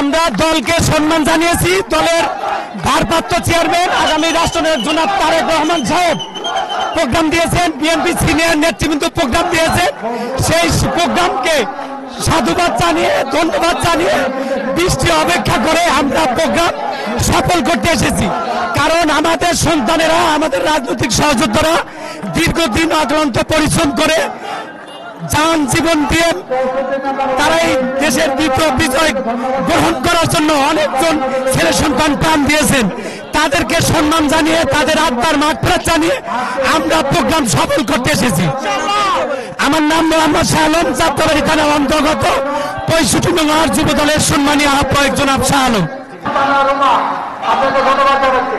আমরা দলকে সম্মান জানিয়েছি। দলের ভারপ্রাপ্ত চেয়ারম্যান আগামী রাষ্ট্রনায়ক জনাব তারেক রহমান সাহেব প্রোগ্রাম দিয়েছেন, বিএনপি সিনিয়র নেতৃবৃন্দ প্রোগ্রাম দিয়েছেন। সেই প্রোগ্রামকে সাধুবাদ জানিয়ে, ধন্যবাদ জানিয়ে বৃষ্টি অপেক্ষা করে আমরা প্রোগ্রাম সফল করতে এসেছি। কারণ আমাদের সন্তানেরা, আমাদের রাজনৈতিক সহযোদ্ধারা দীর্ঘদিন অক্লান্ত পরিশ্রম করে জান জীবন দিয়ে তারা এই দেশের বিজয় গ্রহণ করার জন্য অনেকজন ছেলে সন্তান প্রাণ দিয়েছেন। তাদেরকে সম্মান জানিয়ে, তাদের আত্মার মাগফিরাত জানিয়ে আমরা প্রোগ্রাম সফল করতে এসেছি। আমার নাম মোহাম্মদ শাহ আলম, যাত্রাবাড়ি থানা অন্তর্গত 65 নং ওয়ার্ড যুব দলের সম্মানীয় আহ্বায়ক জনাব শাহ আলম। আপনাকে ধন্যবাদ জানাচ্ছি।